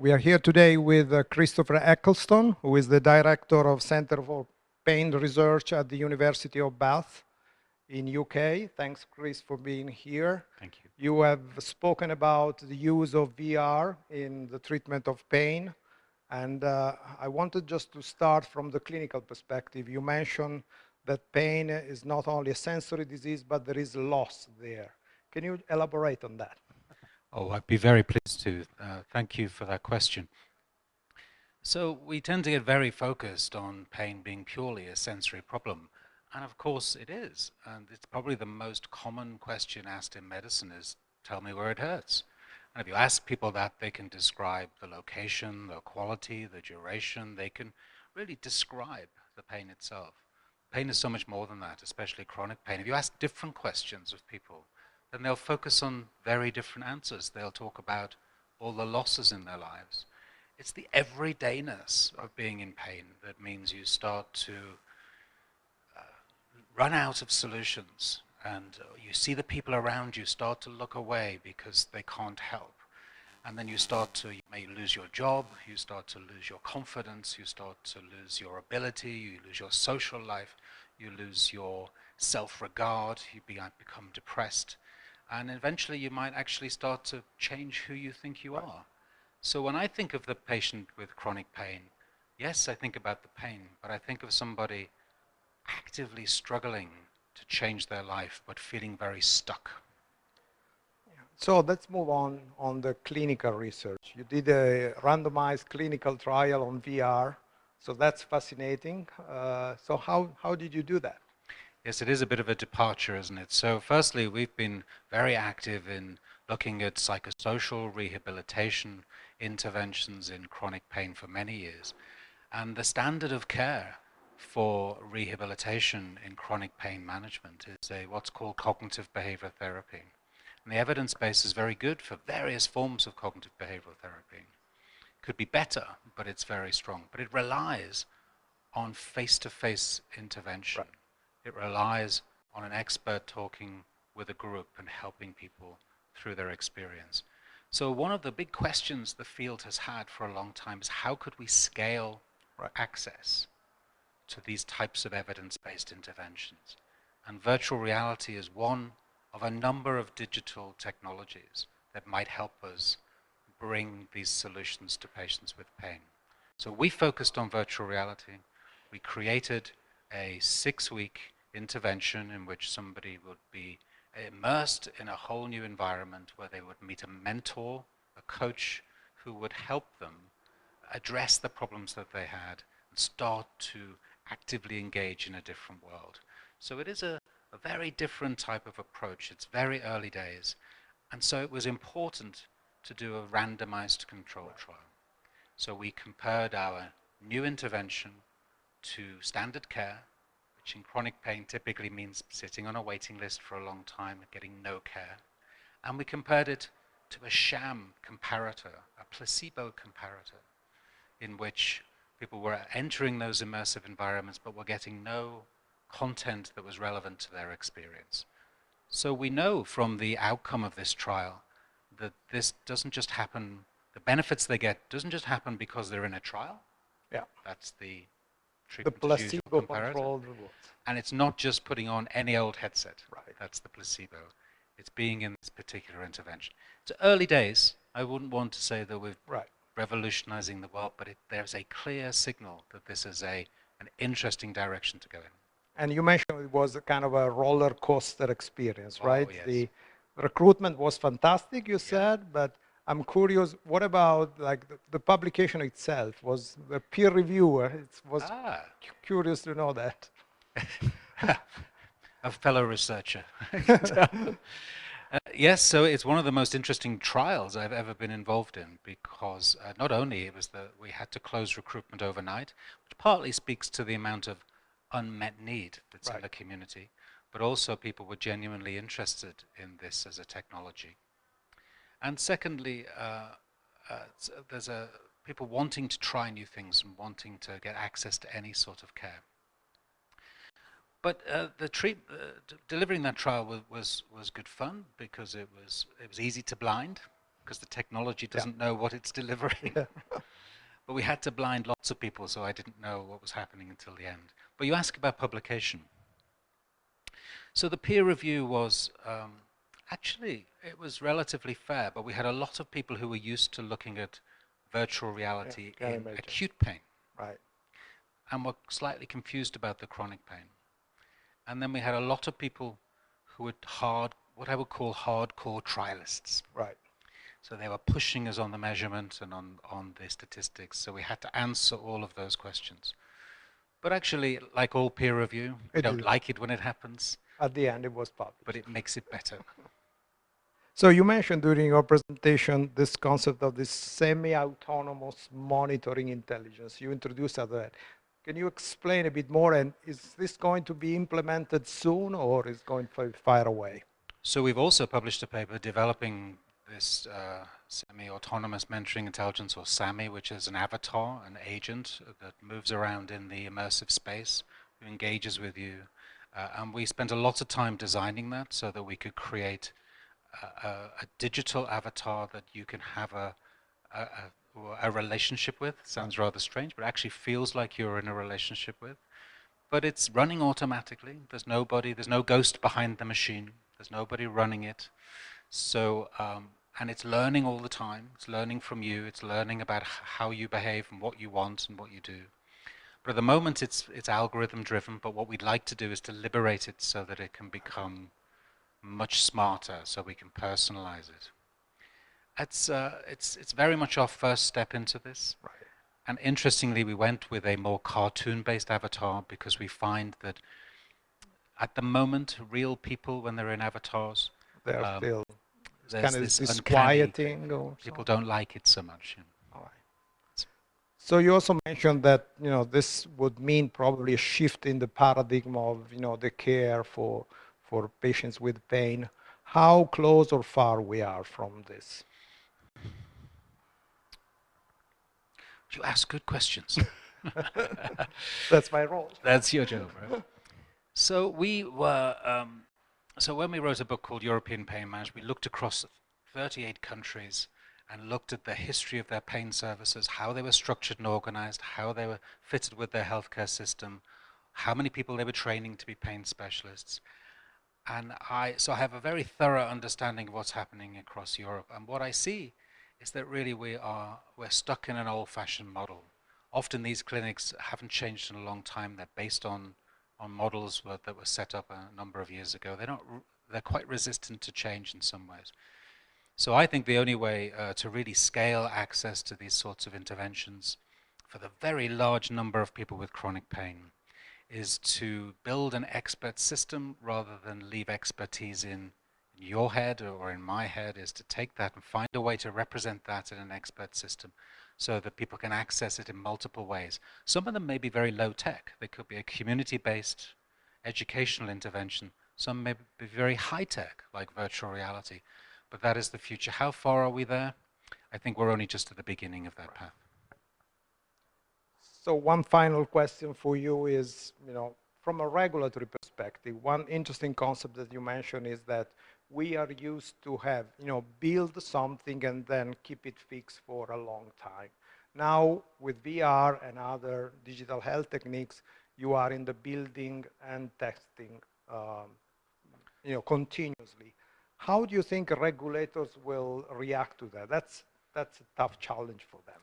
We are here today with Cristopher Ecclestone, who is the director of Center for Pain Research at the University of Bath in UK. Thanks, Chris, for being here. Thank you. You have spoken about the use of VR in the treatment of pain. And I wanted just to start from the clinical perspective. You mentioned that pain is not only a sensory disease, but there is loss there. Can you elaborate on that? Oh, I'd be very pleased to. Thank you for that question. So we tend to get very focused on pain being purely a sensory problem. And of course it is. And it's probably the most common question asked in medicine is, tell me where it hurts. And if you ask people that, they can describe the location, the quality, the duration. They can really describe the pain itself. Pain is so much more than that, especially chronic pain. If you ask different questions of people, then they'll focus on very different answers. They'll talk about all the losses in their lives. It's the everydayness of being in pain that means you start to run out of solutions, and you see the people around you start to look away because they can't help. And then you may lose your job, you start to lose your confidence, you start to lose your ability, you lose your social life, you lose your self-regard, you become depressed. And eventually you might actually start to change who you think you are. So when I think of the patient with chronic pain, yes, I think about the pain, but I think of somebody actively struggling to change their life, but feeling very stuck. So let's move on the clinical research. You did a randomized clinical trial on VR, so that's fascinating. So how did you do that? Yes, it is a bit of a departure, isn't it? So firstly, we've been very active in looking at psychosocial rehabilitation interventions in chronic pain for many years. And the standard of care for rehabilitation in chronic pain management is what's called cognitive behavioral therapy. And the evidence base is very good for various forms of cognitive behavioral therapy. It could be better, but it's very strong. But it relies on face-to-face intervention. Right. It relies on an expert talking with a group and helping people through their experience. So one of the big questions the field has had for a long time is how could we scale access to these types of evidence-based interventions? And virtual reality is one of a number of digital technologies that might help us bring these solutions to patients with pain. So we focused on virtual reality. We created a 6-week intervention in which somebody would be immersed in a whole new environment where they would meet a mentor, a coach who would help them address the problems that they had and start to actively engage in a different world. So it is a very different type of approach. It's very early days. And so it was important to do a randomized control trial. So we compared our new intervention to standard care, which in chronic pain typically means sitting on a waiting list for a long time and getting no care. And we compared it to a sham comparator, a placebo comparator, in which people were entering those immersive environments but were getting no content that was relevant to their experience. So we know from the outcome of this trial that this doesn't just happen, the benefits they get doesn't just happen because they're in a trial. Yeah. That's the The treatment placebo-controlled. And it's not just putting on any old headset. Right. That's the placebo. It's being in this particular intervention. It's early days. I wouldn't want to say that we're revolutionizing the world, but there's a clear signal that this is an interesting direction to go in. And you mentioned it was a kind of a roller coaster experience, right? Oh, yes. The recruitment was fantastic, you said, but I'm curious, what about like the publication itself? Was the peer reviewer? It was curious to know that. A fellow researcher. Yes, so it's one of the most interesting trials I've ever been involved in because not only it was that we had to close recruitment overnight, which partly speaks to the amount of unmet need that's in the community, but also people were genuinely interested in this as a technology. And secondly, there's people wanting to try new things and wanting to get access to any sort of care. But delivering that trial was good fun because it was easy to blind. because the technology doesn't know what it's delivering. Yeah. But we had to blind lots of people, so I didn't know what was happening until the end. But you ask about publication. So the peer review was, actually, it was relatively fair, but we had a lot of people who were used to looking at virtual reality can in imagine. acute pain Right. and were slightly confused about the chronic pain. And then we had a lot of people who were what I would call hardcore trialists. Right. So they were pushing us on the measurement and on the statistics. So we had to answer all of those questions. But actually, like all peer review, we don't like it when it happens. At the end, it was published. But it makes it better. So you mentioned during your presentation this concept of this semi-autonomous monitoring intelligence. You introduced that. Can you explain a bit more? And is this going to be implemented soon, or is going to be far away? So we've also published a paper developing this semi-autonomous mentoring intelligence, or SAMI, which is an avatar, an agent that moves around in the immersive space, who engages with you. And we spent a lot of time designing that so that we could create a digital avatar that you can have a relationship with. Sounds rather strange, but actually feels like you're in a relationship with. But it's running automatically. There's no ghost behind the machine. There's nobody running it. So, and it's learning all the time. It's learning from you. It's learning about how you behave and what you want and what you do. But at the moment, it's algorithm driven. But what we'd like to do is to liberate it so that it can become much smarter, so we can personalize it. It's very much our first step into this. Right. And interestingly, we went with a more cartoon-based avatar because we find that at the moment, real people, when they're in avatars, They're still there's kind of this disquieting. Or people don't like it so much. You know. All right. So you also mentioned that this would mean probably a shift in the paradigm of the care for patients with pain. How close or far we are from this? You ask good questions. That's my role. That's your job, right? So we were. So when we wrote a book called European Pain Management, we looked across 38 countries and looked at the history of their pain services, how they were structured and organized, how they were fitted with their healthcare system, how many people they were training to be pain specialists. And I have a very thorough understanding of what's happening across Europe. And what I see is that really we're stuck in an old-fashioned model. Often these clinics haven't changed in a long time. They're based on models that were set up a number of years ago. They're quite resistant to change in some ways. So I think the only way to really scale access to these sorts of interventions for the very large number of people with chronic pain is to build an expert system rather than leave expertise in your head or in my head, is to take that and find a way to represent that in an expert system so that people can access it in multiple ways. Some of them may be very low tech. They could be a community-based educational intervention. Some may be very high tech, like virtual reality. But that is the future. How far are we there? I think we're only just at the beginning of that path. So one final question for you is, from a regulatory perspective, one interesting concept that you mentioned is that we are used to have, build something and then keep it fixed for a long time. Now, with VR and other digital health techniques, you are in the building and testing, continuously. How do you think regulators will react to that? That's a tough challenge for them.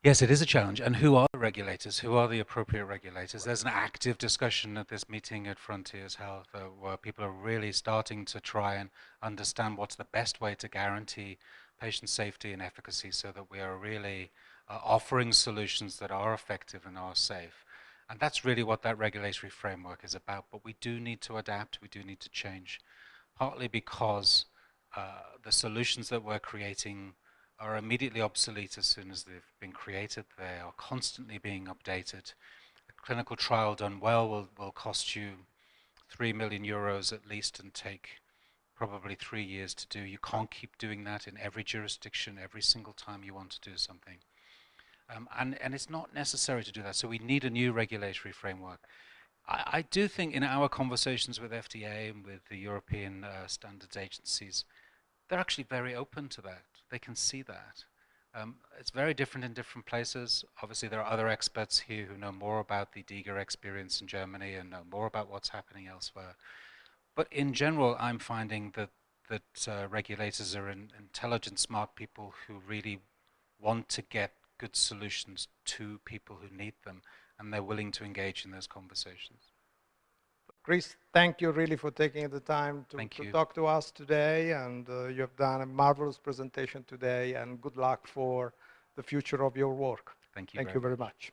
Yes, it is a challenge. And who are the regulators? Who are the appropriate regulators? There's an active discussion at this meeting at Frontiers Health where people are really starting to try and understand what's the best way to guarantee patient safety and efficacy so that we are really offering solutions that are effective and are safe. And that's really what that regulatory framework is about. But we do need to adapt. We do need to change, partly because the solutions that we're creating are immediately obsolete as soon as they've been created. They are constantly being updated. A clinical trial done well will cost you 3 million euros at least and take probably 3 years to do. You can't keep doing that in every jurisdiction every single time you want to do something. And it's not necessary to do that. So we need a new regulatory framework. I do think in our conversations with FDA and with the European standards agencies, they're actually very open to that. They can see that. It's very different in different places. Obviously, there are other experts here who know more about the DIGA experience in Germany and know more about what's happening elsewhere. But in general, I'm finding that regulators are intelligent, smart people who really want to get good solutions to people who need them, and they're willing to engage in those conversations. Chris, thank you really for taking the time to talk to us today, and you have done a marvelous presentation today, and good luck for the future of your work. Thank you. Thank you very much.